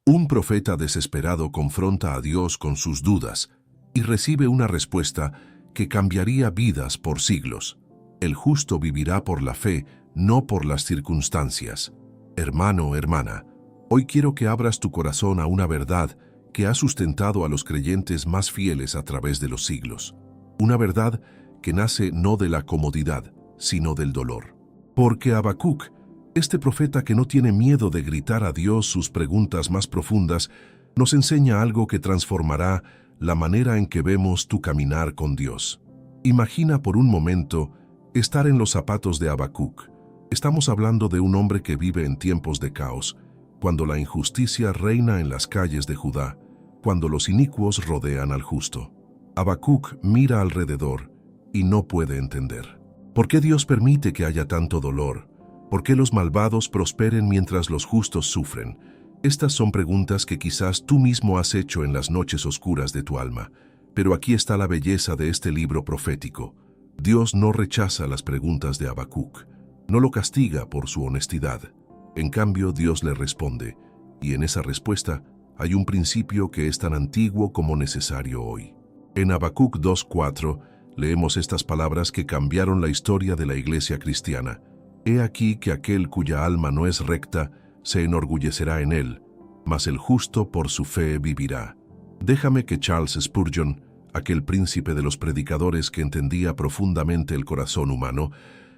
Un profeta desesperado confronta a Dios con sus dudas y recibe una respuesta que cambiaría vidas por siglos. El justo vivirá por la fe, no por las circunstancias. Hermano, hermana, hoy quiero que abras tu corazón a una verdad que ha sustentado a los creyentes más fieles a través de los siglos. Una verdad que nace no de la comodidad, sino del dolor. Porque Habacuc, este profeta que no tiene miedo de gritar a Dios sus preguntas más profundas, nos enseña algo que transformará la manera en que vemos tu caminar con Dios. Imagina por un momento estar en los zapatos de Habacuc. Estamos hablando de un hombre que vive en tiempos de caos, cuando la injusticia reina en las calles de Judá, cuando los inicuos rodean al justo. Habacuc mira alrededor y no puede entender. ¿Por qué Dios permite que haya tanto dolor? ¿Por qué los malvados prosperen mientras los justos sufren? Estas son preguntas que quizás tú mismo has hecho en las noches oscuras de tu alma. Pero aquí está la belleza de este libro profético. Dios no rechaza las preguntas de Habacuc, no lo castiga por su honestidad. En cambio, Dios le responde, y en esa respuesta hay un principio que es tan antiguo como necesario hoy. En Habacuc 2:4 leemos estas palabras que cambiaron la historia de la iglesia cristiana. He aquí que aquel cuya alma no es recta se enorgullecerá en él, mas el justo por su fe vivirá. Déjame que Charles Spurgeon, aquel príncipe de los predicadores que entendía profundamente el corazón humano,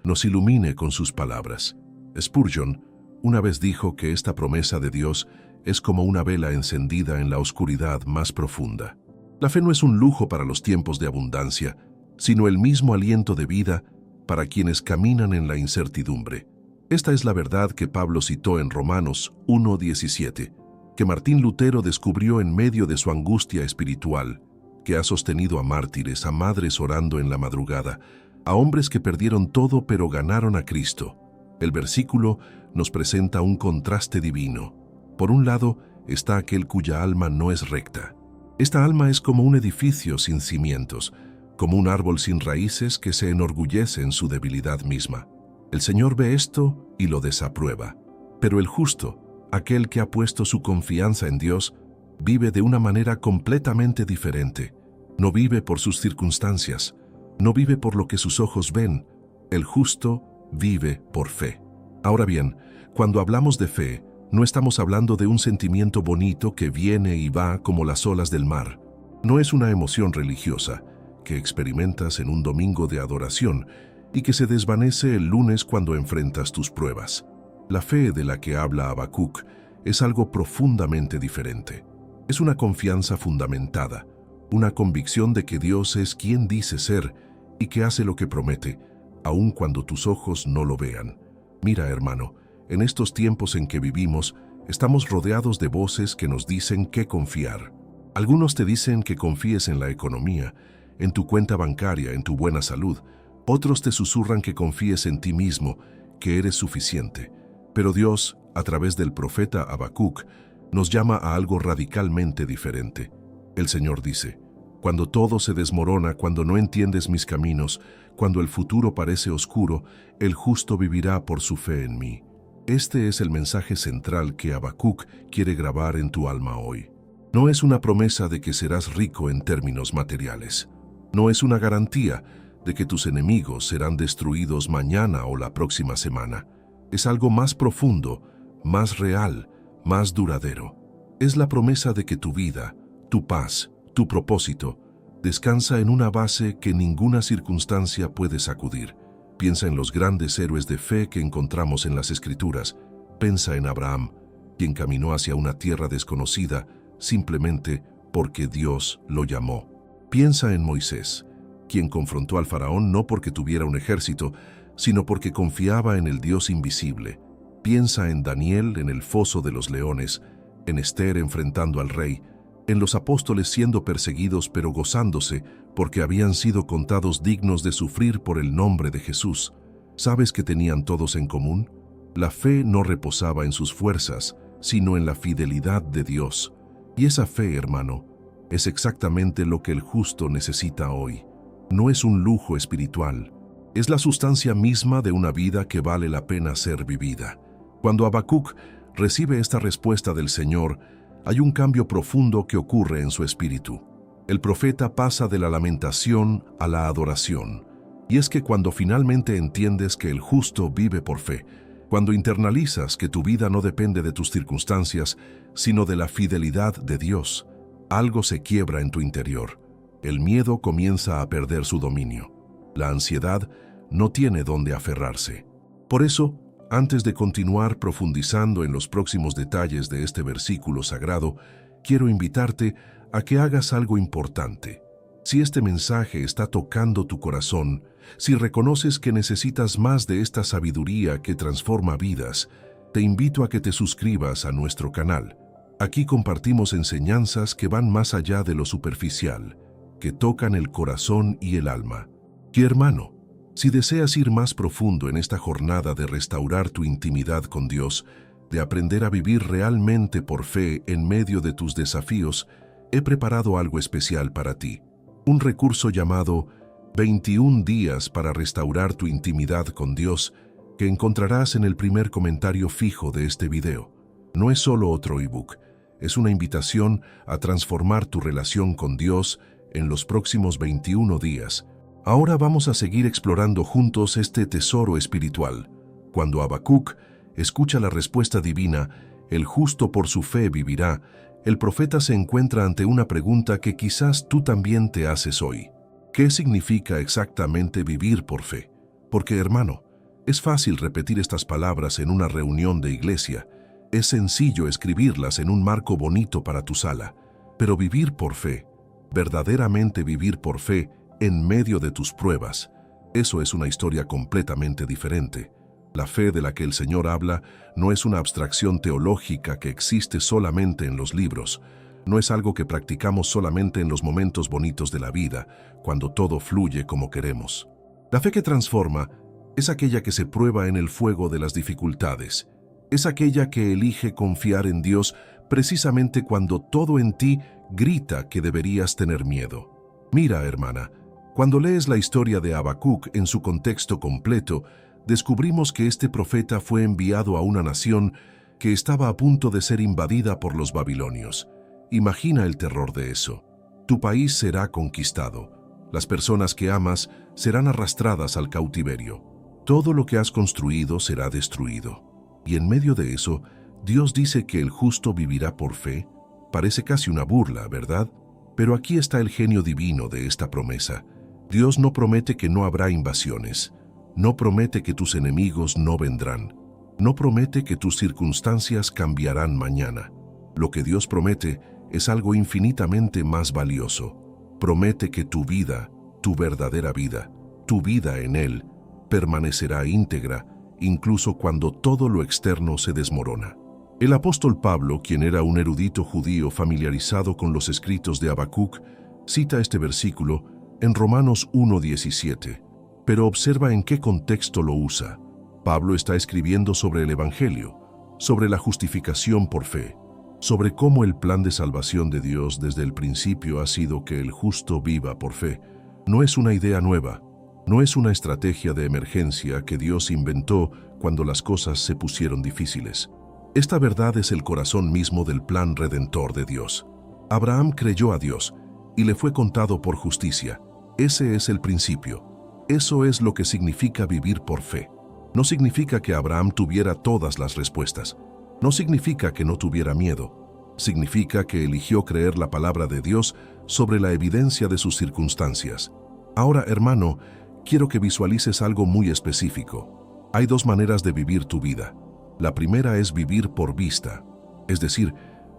nos ilumine con sus palabras. Spurgeon una vez dijo que esta promesa de Dios es como una vela encendida en la oscuridad más profunda. La fe no es un lujo para los tiempos de abundancia, sino el mismo aliento de vida para quienes caminan en la incertidumbre. Esta es la verdad que Pablo citó en Romanos 1:17, que Martín Lutero descubrió en medio de su angustia espiritual, que ha sostenido a mártires, a madres orando en la madrugada, a hombres que perdieron todo pero ganaron a Cristo. El versículo nos presenta un contraste divino. Por un lado está aquel cuya alma no es recta. Esta alma es como un edificio sin cimientos, como un árbol sin raíces que se enorgullece en su debilidad misma. El Señor ve esto y lo desaprueba. Pero el justo, aquel que ha puesto su confianza en Dios, vive de una manera completamente diferente. No vive por sus circunstancias, no vive por lo que sus ojos ven. El justo vive por fe. Ahora bien, cuando hablamos de fe, no estamos hablando de un sentimiento bonito que viene y va como las olas del mar. No es una emoción religiosa que experimentas en un domingo de adoración y que se desvanece el lunes cuando enfrentas tus pruebas. La fe de la que habla Habacuc es algo profundamente diferente. Es una confianza fundamentada, una convicción de que Dios es quien dice ser y que hace lo que promete, aun cuando tus ojos no lo vean. Mira, hermano, en estos tiempos en que vivimos, estamos rodeados de voces que nos dicen qué confiar. Algunos te dicen que confíes en la economía, en tu cuenta bancaria, en tu buena salud. Otros te susurran que confíes en ti mismo, que eres suficiente. Pero Dios, a través del profeta Habacuc, nos llama a algo radicalmente diferente. El Señor dice, cuando todo se desmorona, cuando no entiendes mis caminos, cuando el futuro parece oscuro, el justo vivirá por su fe en mí. Este es el mensaje central que Habacuc quiere grabar en tu alma hoy. No es una promesa de que serás rico en términos materiales. No es una garantía de que tus enemigos serán destruidos mañana o la próxima semana. Es algo más profundo, más real, más duradero. Es la promesa de que tu vida, tu paz, tu propósito, descansa en una base que ninguna circunstancia puede sacudir. Piensa en los grandes héroes de fe que encontramos en las Escrituras. Piensa en Abraham, quien caminó hacia una tierra desconocida simplemente porque Dios lo llamó. Piensa en Moisés, quien confrontó al faraón no porque tuviera un ejército, sino porque confiaba en el Dios invisible. Piensa en Daniel en el foso de los leones, en Esther enfrentando al rey, en los apóstoles siendo perseguidos pero gozándose porque habían sido contados dignos de sufrir por el nombre de Jesús. ¿Sabes qué tenían todos en común? La fe no reposaba en sus fuerzas, sino en la fidelidad de Dios. Y esa fe, hermano, es exactamente lo que el justo necesita hoy. No es un lujo espiritual, es la sustancia misma de una vida que vale la pena ser vivida. Cuando Habacuc recibe esta respuesta del Señor, hay un cambio profundo que ocurre en su espíritu. El profeta pasa de la lamentación a la adoración. Y es que cuando finalmente entiendes que el justo vive por fe, cuando internalizas que tu vida no depende de tus circunstancias, sino de la fidelidad de Dios, algo se quiebra en tu interior. El miedo comienza a perder su dominio. La ansiedad no tiene dónde aferrarse. Por eso, antes de continuar profundizando en los próximos detalles de este versículo sagrado, quiero invitarte a que hagas algo importante. Si este mensaje está tocando tu corazón, si reconoces que necesitas más de esta sabiduría que transforma vidas, te invito a que te suscribas a nuestro canal. Aquí compartimos enseñanzas que van más allá de lo superficial, que tocan el corazón y el alma. Y hermano, si deseas ir más profundo en esta jornada de restaurar tu intimidad con Dios, de aprender a vivir realmente por fe en medio de tus desafíos, he preparado algo especial para ti. Un recurso llamado 21 días para restaurar tu intimidad con Dios, que encontrarás en el primer comentario fijo de este video. No es solo otro ebook, es una invitación a transformar tu relación con Dios en los próximos 21 días. Ahora vamos a seguir explorando juntos este tesoro espiritual. Cuando Habacuc escucha la respuesta divina, el justo por su fe vivirá, el profeta se encuentra ante una pregunta que quizás tú también te haces hoy. ¿Qué significa exactamente vivir por fe? Porque, hermano, es fácil repetir estas palabras en una reunión de iglesia, es sencillo escribirlas en un marco bonito para tu sala, pero vivir por fe, verdaderamente vivir por fe en medio de tus pruebas, eso es una historia completamente diferente. La fe de la que el Señor habla no es una abstracción teológica que existe solamente en los libros, no es algo que practicamos solamente en los momentos bonitos de la vida, cuando todo fluye como queremos. La fe que transforma es aquella que se prueba en el fuego de las dificultades, es aquella que elige confiar en Dios precisamente cuando todo en ti grita que deberías tener miedo. Mira, hermana, cuando lees la historia de Habacuc en su contexto completo, descubrimos que este profeta fue enviado a una nación que estaba a punto de ser invadida por los babilonios. Imagina el terror de eso. Tu país será conquistado. Las personas que amas serán arrastradas al cautiverio. Todo lo que has construido será destruido. Y en medio de eso, Dios dice que el justo vivirá por fe. Parece casi una burla, ¿verdad? Pero aquí está el genio divino de esta promesa. Dios no promete que no habrá invasiones. No promete que tus enemigos no vendrán. No promete que tus circunstancias cambiarán mañana. Lo que Dios promete es algo infinitamente más valioso. Promete que tu vida, tu verdadera vida, tu vida en Él, permanecerá íntegra, incluso cuando todo lo externo se desmorona. El apóstol Pablo, quien era un erudito judío familiarizado con los escritos de Habacuc, cita este versículo en Romanos 1:17, pero observa en qué contexto lo usa. Pablo está escribiendo sobre el Evangelio, sobre la justificación por fe, sobre cómo el plan de salvación de Dios desde el principio ha sido que el justo viva por fe. No es una idea nueva, no es una estrategia de emergencia que Dios inventó cuando las cosas se pusieron difíciles. Esta verdad es el corazón mismo del plan redentor de Dios. Abraham creyó a Dios y le fue contado por justicia. Ese es el principio. Eso es lo que significa vivir por fe. No significa que Abraham tuviera todas las respuestas. No significa que no tuviera miedo. Significa que eligió creer la palabra de Dios sobre la evidencia de sus circunstancias. Ahora, hermano, quiero que visualices algo muy específico. Hay dos maneras de vivir tu vida. La primera es vivir por vista. Es decir,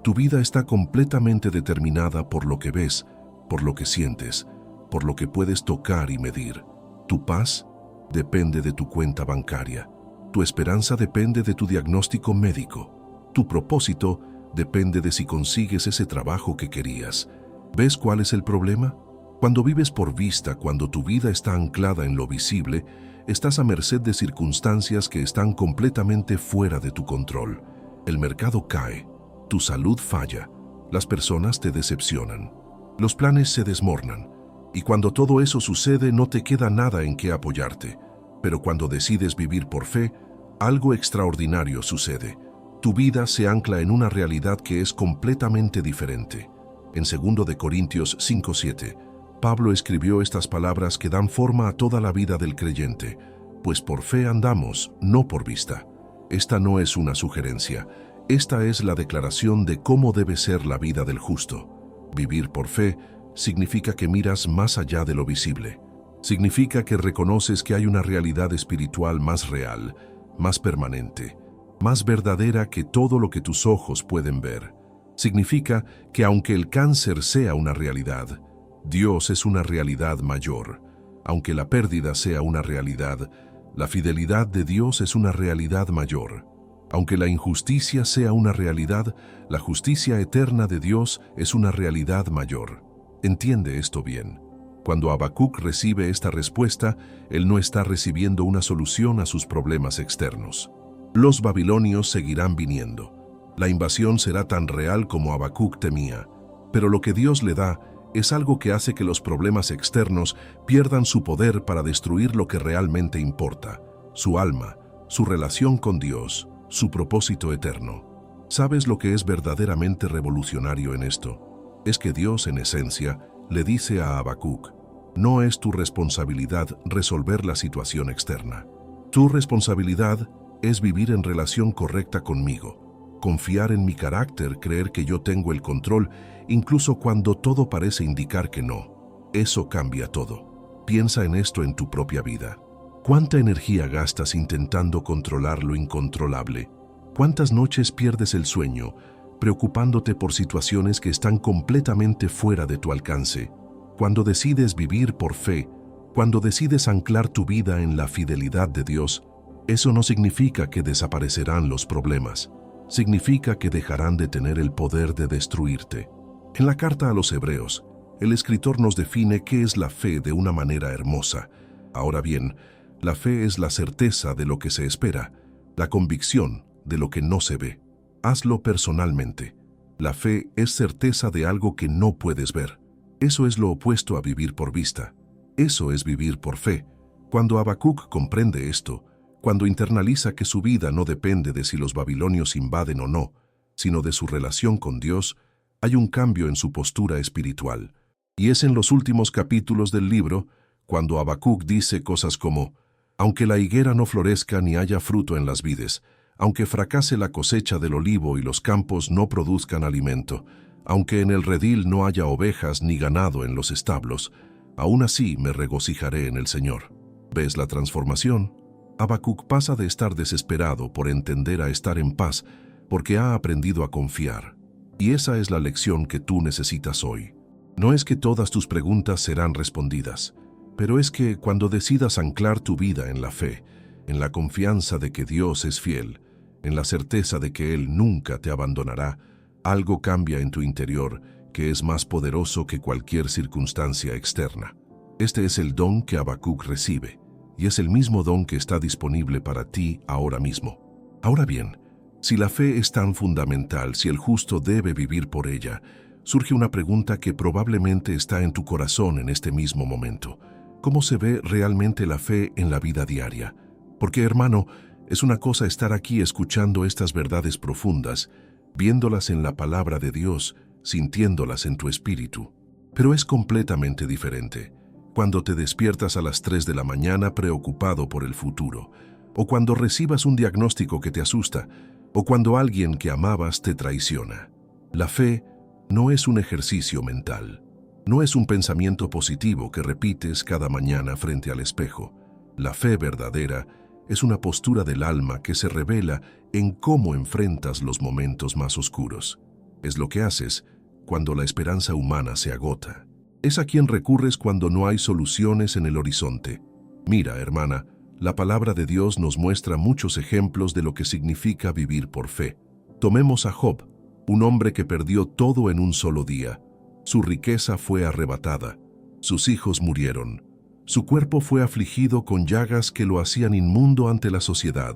tu vida está completamente determinada por lo que ves, por lo que sientes, por lo que puedes tocar y medir. Tu paz depende de tu cuenta bancaria. Tu esperanza depende de tu diagnóstico médico. Tu propósito depende de si consigues ese trabajo que querías. ¿Ves cuál es el problema? Cuando vives por vista, cuando tu vida está anclada en lo visible, estás a merced de circunstancias que están completamente fuera de tu control. El mercado cae, tu salud falla, las personas te decepcionan, los planes se desmoronan, y cuando todo eso sucede no te queda nada en qué apoyarte. Pero cuando decides vivir por fe, algo extraordinario sucede. tu vida se ancla en una realidad que es completamente diferente. En 2 de Corintios 5:7, Pablo escribió estas palabras que dan forma a toda la vida del creyente: pues por fe andamos, no por vista. Esta no es una sugerencia, esta es la declaración de cómo debe ser la vida del justo. Vivir por fe significa que miras más allá de lo visible. Significa que reconoces que hay una realidad espiritual más real, más permanente, más verdadera que todo lo que tus ojos pueden ver. Significa que aunque el cáncer sea una realidad, Dios es una realidad mayor. Aunque la pérdida sea una realidad, la fidelidad de Dios es una realidad mayor. Aunque la injusticia sea una realidad, la justicia eterna de Dios es una realidad mayor. Entiende esto bien. Cuando Habacuc recibe esta respuesta, él no está recibiendo una solución a sus problemas externos. Los babilonios seguirán viniendo. La invasión será tan real como Habacuc temía, pero lo que Dios le da es algo que hace que los problemas externos pierdan su poder para destruir lo que realmente importa: su alma, su relación con Dios, su propósito eterno. ¿Sabes lo que es verdaderamente revolucionario en esto? Es que Dios, en esencia, le dice a Habacuc: no es tu responsabilidad resolver la situación externa. Tu responsabilidad es vivir en relación correcta conmigo, confiar en mi carácter, creer que yo tengo el control, incluso cuando todo parece indicar que no. Eso cambia todo. Piensa en esto en tu propia vida. ¿Cuánta energía gastas intentando controlar lo incontrolable? ¿Cuántas noches pierdes el sueño preocupándote por situaciones que están completamente fuera de tu alcance? Cuando decides vivir por fe, cuando decides anclar tu vida en la fidelidad de Dios, eso no significa que desaparecerán los problemas. Significa que dejarán de tener el poder de destruirte. En la carta a los Hebreos, el escritor nos define qué es la fe de una manera hermosa. Ahora bien, la fe es la certeza de lo que se espera, la convicción de lo que no se ve. Hazlo personalmente. La fe es certeza de algo que no puedes ver. Eso es lo opuesto a vivir por vista. Eso es vivir por fe. Cuando Habacuc comprende esto, cuando internaliza que su vida no depende de si los babilonios invaden o no, sino de su relación con Dios, hay un cambio en su postura espiritual. Y es en los últimos capítulos del libro cuando Habacuc dice cosas como: aunque la higuera no florezca ni haya fruto en las vides, aunque fracase la cosecha del olivo y los campos no produzcan alimento, aunque en el redil no haya ovejas ni ganado en los establos, aún así me regocijaré en el Señor. ¿Ves la transformación? Habacuc pasa de estar desesperado por entender a estar en paz, porque ha aprendido a confiar. Y esa es la lección que tú necesitas hoy. No es que todas tus preguntas serán respondidas, pero es que cuando decidas anclar tu vida en la fe, en la confianza de que Dios es fiel, en la certeza de que Él nunca te abandonará, algo cambia en tu interior que es más poderoso que cualquier circunstancia externa. Este es el don que Habacuc recibe, y es el mismo don que está disponible para ti ahora mismo. Ahora bien, si la fe es tan fundamental, si el justo debe vivir por ella, surge una pregunta que probablemente está en tu corazón en este mismo momento. ¿Cómo se ve realmente la fe en la vida diaria? Porque, hermano, es una cosa estar aquí escuchando estas verdades profundas, viéndolas en la palabra de Dios, sintiéndolas en tu espíritu. Pero es completamente diferente cuando te despiertas a las 3 de la mañana preocupado por el futuro, o cuando recibas un diagnóstico que te asusta, o cuando alguien que amabas te traiciona. La fe no es un ejercicio mental, no es un pensamiento positivo que repites cada mañana frente al espejo. La fe verdadera es una postura del alma que se revela en cómo enfrentas los momentos más oscuros. Es lo que haces cuando la esperanza humana se agota. Es a quien recurres cuando no hay soluciones en el horizonte. Mira, hermana, la palabra de Dios nos muestra muchos ejemplos de lo que significa vivir por fe. Tomemos a Job, un hombre que perdió todo en un solo día. Su riqueza fue arrebatada, sus hijos murieron, su cuerpo fue afligido con llagas que lo hacían inmundo ante la sociedad.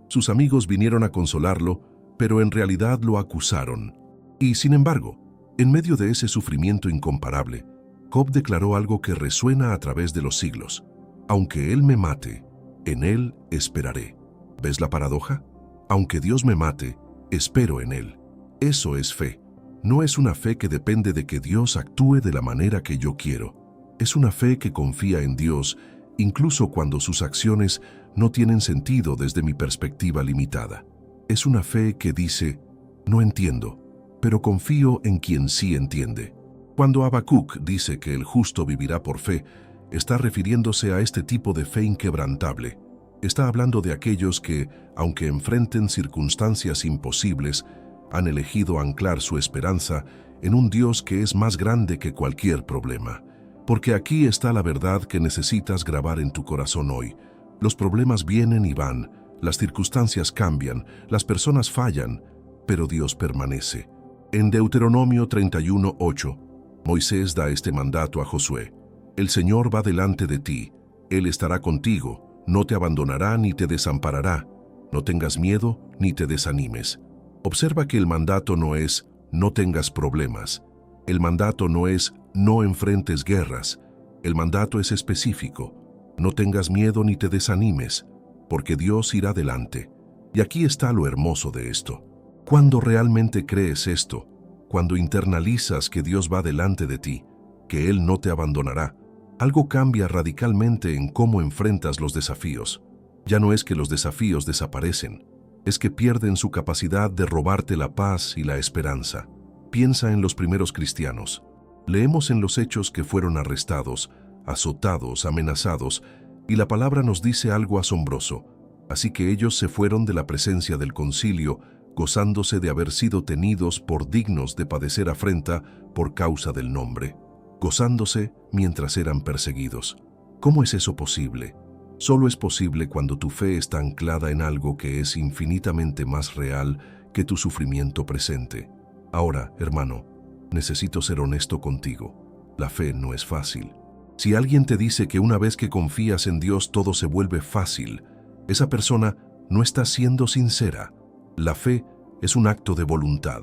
Sus amigos vinieron a consolarlo, pero en realidad lo acusaron. Y, sin embargo, en medio de ese sufrimiento incomparable, Job declaró algo que resuena a través de los siglos: aunque Él me mate, en Él esperaré. ¿Ves la paradoja? Aunque Dios me mate, espero en Él. Eso es fe. No es una fe que depende de que Dios actúe de la manera que yo quiero. Es una fe que confía en Dios, incluso cuando sus acciones no tienen sentido desde mi perspectiva limitada. Es una fe que dice, no entiendo, pero confío en quien sí entiende. Cuando Habacuc dice que el justo vivirá por fe, está refiriéndose a este tipo de fe inquebrantable. Está hablando de aquellos que, aunque enfrenten circunstancias imposibles, han elegido anclar su esperanza en un Dios que es más grande que cualquier problema. Porque aquí está la verdad que necesitas grabar en tu corazón hoy. Los problemas vienen y van, las circunstancias cambian, las personas fallan, pero Dios permanece. En Deuteronomio 31:8, Moisés da este mandato a Josué. El Señor va delante de ti, Él estará contigo, no te abandonará ni te desamparará. No tengas miedo ni te desanimes. Observa que el mandato no es, no tengas problemas. El mandato no es, no enfrentes guerras. El mandato es específico. No tengas miedo ni te desanimes, porque Dios irá delante. Y aquí está lo hermoso de esto. Cuando realmente crees esto, cuando internalizas que Dios va delante de ti, que Él no te abandonará, algo cambia radicalmente en cómo enfrentas los desafíos. Ya no es que los desafíos desaparecen, es que pierden su capacidad de robarte la paz y la esperanza. Piensa en los primeros cristianos. Leemos en los Hechos que fueron arrestados, azotados, amenazados, y la palabra nos dice algo asombroso. Así que ellos se fueron de la presencia del concilio, gozándose de haber sido tenidos por dignos de padecer afrenta por causa del nombre, gozándose mientras eran perseguidos. ¿Cómo es eso posible? Solo es posible cuando tu fe está anclada en algo que es infinitamente más real que tu sufrimiento presente. Ahora, hermano, necesito ser honesto contigo. La fe no es fácil. Si alguien te dice que una vez que confías en Dios todo se vuelve fácil, esa persona no está siendo sincera. La fe es un acto de voluntad.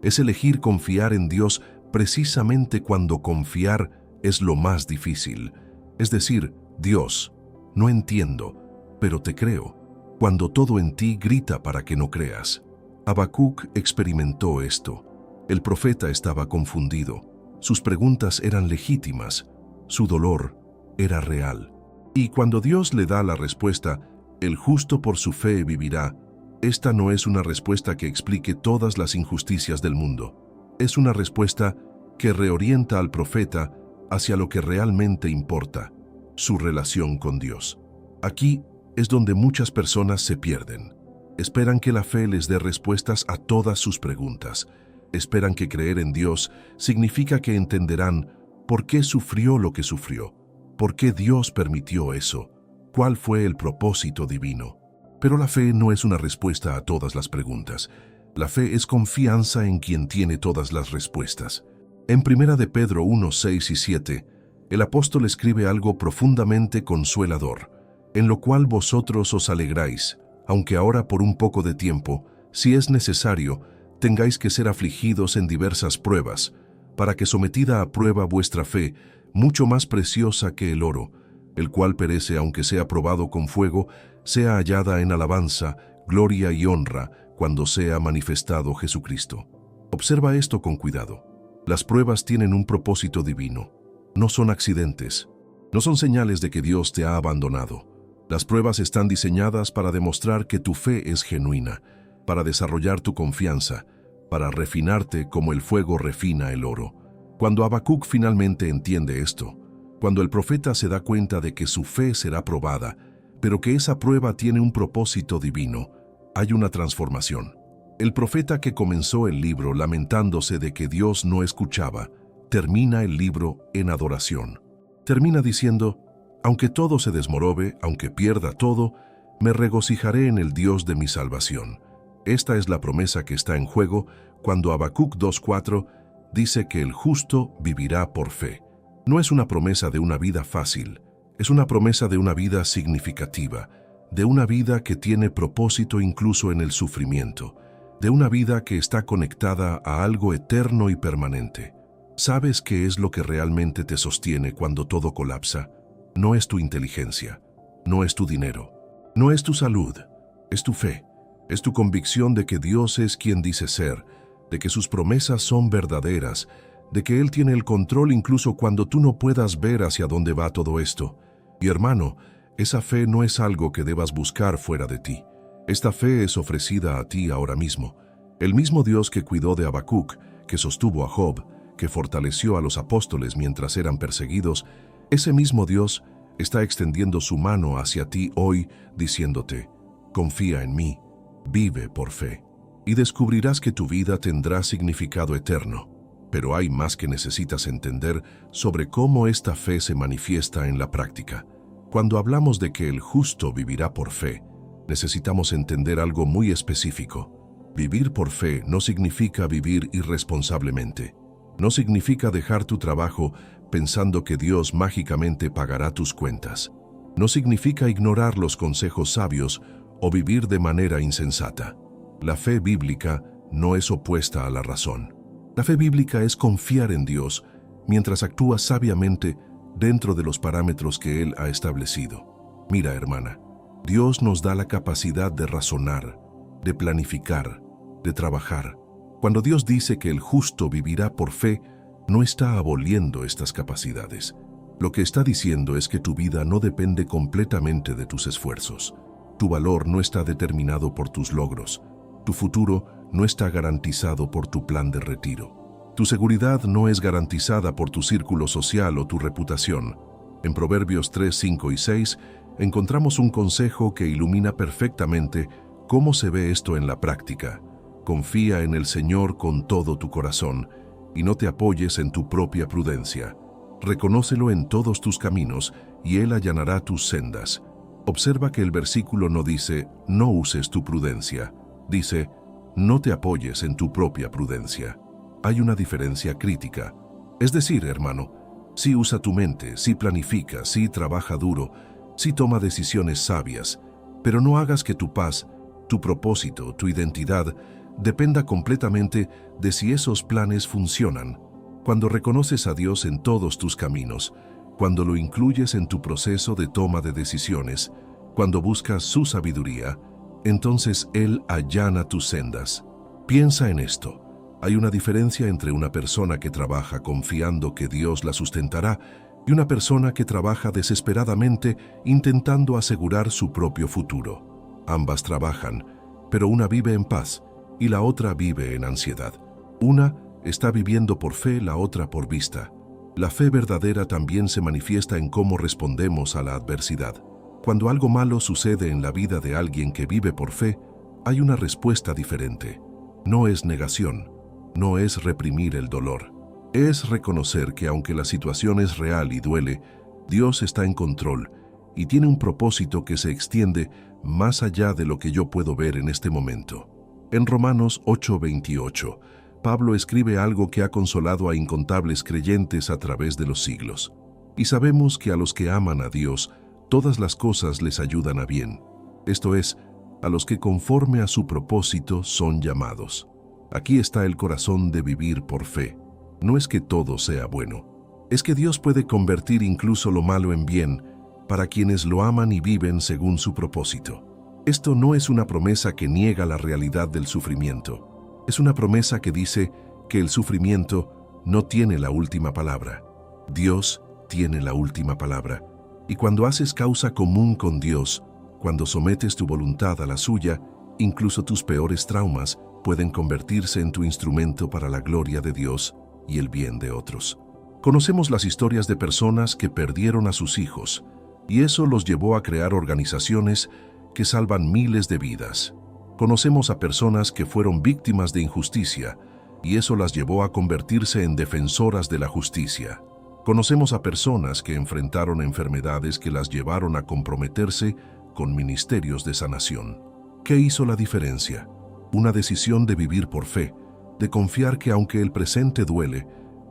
Es elegir confiar en Dios precisamente cuando confiar es lo más difícil. Es decir, Dios, no entiendo, pero te creo, cuando todo en ti grita para que no creas. Habacuc experimentó esto. El profeta estaba confundido. Sus preguntas eran legítimas. Su dolor era real. Y cuando Dios le da la respuesta, el justo por su fe vivirá, esta no es una respuesta que explique todas las injusticias del mundo. Es una respuesta que reorienta al profeta hacia lo que realmente importa, su relación con Dios. Aquí es donde muchas personas se pierden. Esperan que la fe les dé respuestas a todas sus preguntas. Esperan que creer en Dios significa que entenderán por qué sufrió lo que sufrió, por qué Dios permitió eso, cuál fue el propósito divino. Pero la fe no es una respuesta a todas las preguntas. La fe es confianza en quien tiene todas las respuestas. En 1 de Pedro 1:6 y 7, el apóstol escribe algo profundamente consuelador, en lo cual vosotros os alegráis, aunque ahora por un poco de tiempo, si es necesario, tengáis que ser afligidos en diversas pruebas, para que sometida a prueba vuestra fe, mucho más preciosa que el oro, el cual perece aunque sea probado con fuego, sea hallada en alabanza, gloria y honra cuando sea manifestado Jesucristo. Observa esto con cuidado. Las pruebas tienen un propósito divino. No son accidentes. No son señales de que Dios te ha abandonado. Las pruebas están diseñadas para demostrar que tu fe es genuina, para desarrollar tu confianza, para refinarte como el fuego refina el oro. Cuando Habacuc finalmente entiende esto, cuando el profeta se da cuenta de que su fe será probada, pero que esa prueba tiene un propósito divino, hay una transformación. El profeta que comenzó el libro lamentándose de que Dios no escuchaba, termina el libro en adoración. Termina diciendo, aunque todo se desmorove, aunque pierda todo, me regocijaré en el Dios de mi salvación. Esta es la promesa que está en juego cuando Habacuc 2:4 dice que el justo vivirá por fe. No es una promesa de una vida fácil, es una promesa de una vida significativa, de una vida que tiene propósito incluso en el sufrimiento, de una vida que está conectada a algo eterno y permanente. ¿Sabes qué es lo que realmente te sostiene cuando todo colapsa? No es tu inteligencia, no es tu dinero, no es tu salud, es tu fe. Es tu convicción de que Dios es quien dice ser, de que sus promesas son verdaderas, de que Él tiene el control incluso cuando tú no puedas ver hacia dónde va todo esto. Y hermano, esa fe no es algo que debas buscar fuera de ti. Esta fe es ofrecida a ti ahora mismo. El mismo Dios que cuidó de Habacuc, que sostuvo a Job, que fortaleció a los apóstoles mientras eran perseguidos, ese mismo Dios está extendiendo su mano hacia ti hoy, diciéndote: confía en mí, vive por fe, y descubrirás que tu vida tendrá significado eterno. Pero hay más que necesitas entender sobre cómo esta fe se manifiesta en la práctica. Cuando hablamos de que el justo vivirá por fe, necesitamos entender algo muy específico. Vivir por fe no significa vivir irresponsablemente. No significa dejar tu trabajo pensando que Dios mágicamente pagará tus cuentas. No significa ignorar los consejos sabios o vivir de manera insensata. La fe bíblica no es opuesta a la razón. La fe bíblica es confiar en Dios mientras actúas sabiamente dentro de los parámetros que Él ha establecido. Mira, hermana, Dios nos da la capacidad de razonar, de planificar, de trabajar. Cuando Dios dice que el justo vivirá por fe, no está aboliendo estas capacidades. Lo que está diciendo es que tu vida no depende completamente de tus esfuerzos. Tu valor no está determinado por tus logros. Tu futuro no está garantizado por tu plan de retiro. Tu seguridad no es garantizada por tu círculo social o tu reputación. En Proverbios 3, 5 y 6 encontramos un consejo que ilumina perfectamente cómo se ve esto en la práctica. Confía en el Señor con todo tu corazón y no te apoyes en tu propia prudencia. Reconócelo en todos tus caminos y Él allanará tus sendas. Observa que el versículo no dice, no uses tu prudencia. Dice, no te apoyes en tu propia prudencia. Hay una diferencia crítica. Es decir, hermano, sí usa tu mente, sí planifica, sí trabaja duro, sí toma decisiones sabias, pero no hagas que tu paz, tu propósito, tu identidad, dependa completamente de si esos planes funcionan. Cuando reconoces a Dios en todos tus caminos, cuando lo incluyes en tu proceso de toma de decisiones, cuando buscas su sabiduría, entonces Él allana tus sendas. Piensa en esto. Hay una diferencia entre una persona que trabaja confiando que Dios la sustentará y una persona que trabaja desesperadamente intentando asegurar su propio futuro. Ambas trabajan, pero una vive en paz y la otra vive en ansiedad. Una está viviendo por fe, la otra por vista. La fe verdadera también se manifiesta en cómo respondemos a la adversidad. Cuando algo malo sucede en la vida de alguien que vive por fe, hay una respuesta diferente. No es negación, no es reprimir el dolor. Es reconocer que aunque la situación es real y duele, Dios está en control y tiene un propósito que se extiende más allá de lo que yo puedo ver en este momento. En Romanos 8:28, Pablo escribe algo que ha consolado a incontables creyentes a través de los siglos. Y sabemos que a los que aman a Dios, todas las cosas les ayudan a bien. Esto es, a los que conforme a su propósito son llamados. Aquí está el corazón de vivir por fe. No es que todo sea bueno. Es que Dios puede convertir incluso lo malo en bien para quienes lo aman y viven según su propósito. Esto no es una promesa que niega la realidad del sufrimiento. Es una promesa que dice que el sufrimiento no tiene la última palabra. Dios tiene la última palabra. Y cuando haces causa común con Dios, cuando sometes tu voluntad a la suya, incluso tus peores traumas pueden convertirse en tu instrumento para la gloria de Dios y el bien de otros. Conocemos las historias de personas que perdieron a sus hijos, y eso los llevó a crear organizaciones que salvan miles de vidas. Conocemos a personas que fueron víctimas de injusticia, y eso las llevó a convertirse en defensoras de la justicia. Conocemos a personas que enfrentaron enfermedades que las llevaron a comprometerse con ministerios de sanación. ¿Qué hizo la diferencia? Una decisión de vivir por fe, de confiar que aunque el presente duele,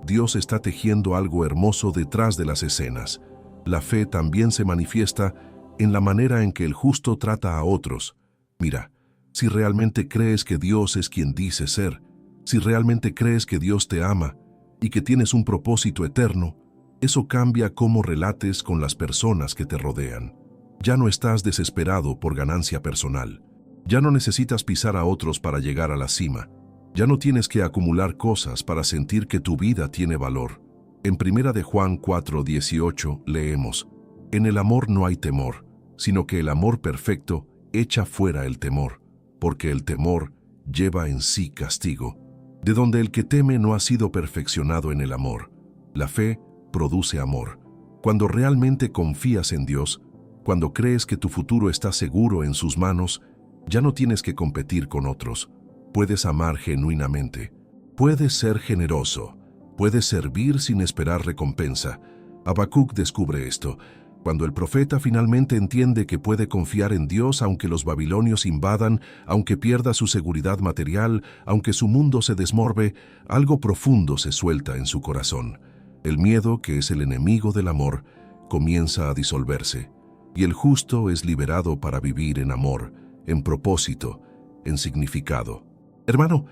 Dios está tejiendo algo hermoso detrás de las escenas. La fe también se manifiesta en la manera en que el justo trata a otros. Mira, si realmente crees que Dios es quien dice ser, si realmente crees que Dios te ama y que tienes un propósito eterno, eso cambia cómo relates con las personas que te rodean. Ya no estás desesperado por ganancia personal. Ya no necesitas pisar a otros para llegar a la cima. Ya no tienes que acumular cosas para sentir que tu vida tiene valor. En 1 de Juan 4:18 leemos: En el amor no hay temor, sino que el amor perfecto echa fuera el temor, porque el temor lleva en sí castigo, de donde el que teme no ha sido perfeccionado en el amor. La fe produce amor. Cuando realmente confías en Dios, cuando crees que tu futuro está seguro en sus manos, ya no tienes que competir con otros. Puedes amar genuinamente. Puedes ser generoso. Puedes servir sin esperar recompensa. Habacuc descubre esto. Cuando el profeta finalmente entiende que puede confiar en Dios aunque los babilonios invadan, aunque pierda su seguridad material, aunque su mundo se desmorbe, algo profundo se suelta en su corazón. El miedo, que es el enemigo del amor, comienza a disolverse, y el justo es liberado para vivir en amor, en propósito, en significado. Hermano,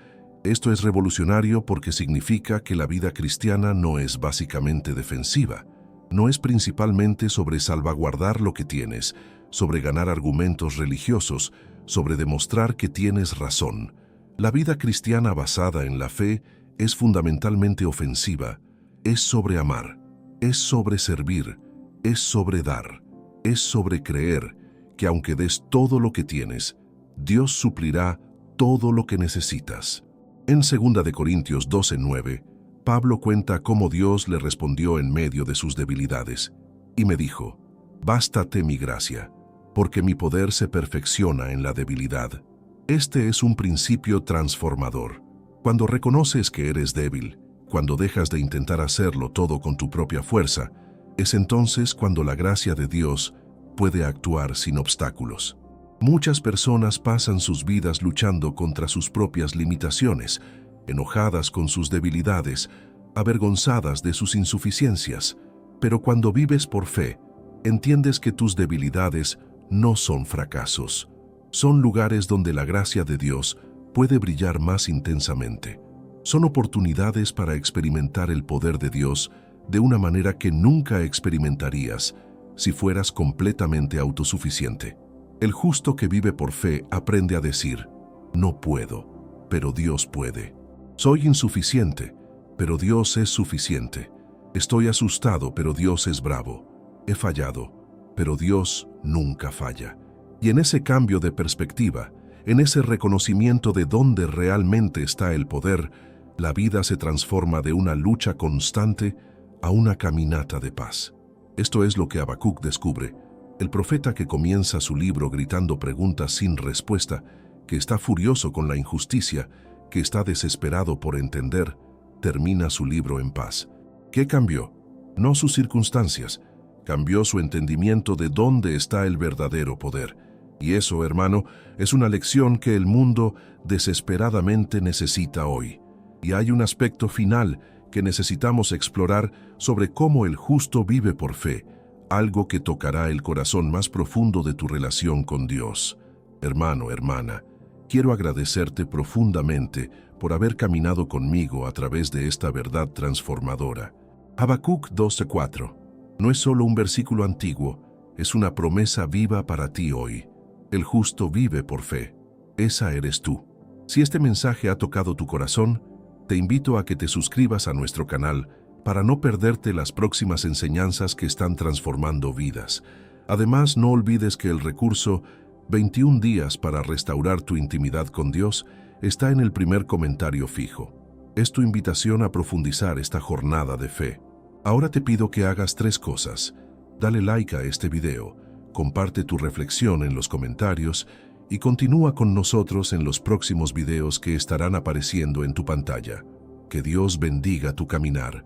esto es revolucionario porque significa que la vida cristiana no es básicamente defensiva. No es principalmente sobre salvaguardar lo que tienes, sobre ganar argumentos religiosos, sobre demostrar que tienes razón. La vida cristiana basada en la fe es fundamentalmente ofensiva. Es sobre amar, es sobre servir, es sobre dar, es sobre creer que aunque des todo lo que tienes, Dios suplirá todo lo que necesitas. En 2 de Corintios 12:9, Pablo cuenta cómo Dios le respondió en medio de sus debilidades, y me dijo: «Bástate mi gracia, porque mi poder se perfecciona en la debilidad». Este es un principio transformador. Cuando reconoces que eres débil, cuando dejas de intentar hacerlo todo con tu propia fuerza, es entonces cuando la gracia de Dios puede actuar sin obstáculos. Muchas personas pasan sus vidas luchando contra sus propias limitaciones, enojadas con sus debilidades, avergonzadas de sus insuficiencias. Pero cuando vives por fe, entiendes que tus debilidades no son fracasos. Son lugares donde la gracia de Dios puede brillar más intensamente. Son oportunidades para experimentar el poder de Dios de una manera que nunca experimentarías si fueras completamente autosuficiente. El justo que vive por fe aprende a decir: «No puedo, pero Dios puede. Soy insuficiente, pero Dios es suficiente. Estoy asustado, pero Dios es bravo. He fallado, pero Dios nunca falla». Y en ese cambio de perspectiva, en ese reconocimiento de dónde realmente está el poder, la vida se transforma de una lucha constante a una caminata de paz. Esto es lo que Habacuc descubre. El profeta que comienza su libro gritando preguntas sin respuesta, que está furioso con la injusticia, que está desesperado por entender, termina su libro en paz. ¿Qué cambió? No sus circunstancias. Cambió su entendimiento de dónde está el verdadero poder. Y eso, hermano, es una lección que el mundo desesperadamente necesita hoy. Y hay un aspecto final que necesitamos explorar sobre cómo el justo vive por fe, algo que tocará el corazón más profundo de tu relación con Dios. Hermano, hermana, quiero agradecerte profundamente por haber caminado conmigo a través de esta verdad transformadora. Habacuc 12:4 no es solo un versículo antiguo, es una promesa viva para ti hoy. El justo vive por fe. Esa eres tú. Si este mensaje ha tocado tu corazón, te invito a que te suscribas a nuestro canal para no perderte las próximas enseñanzas que están transformando vidas. Además, no olvides que el recurso 21 días para restaurar tu intimidad con Dios está en el primer comentario fijo. Es tu invitación a profundizar esta jornada de fe. Ahora te pido que hagas 3 cosas. Dale like a este video, comparte tu reflexión en los comentarios y continúa con nosotros en los próximos videos que estarán apareciendo en tu pantalla. Que Dios bendiga tu caminar.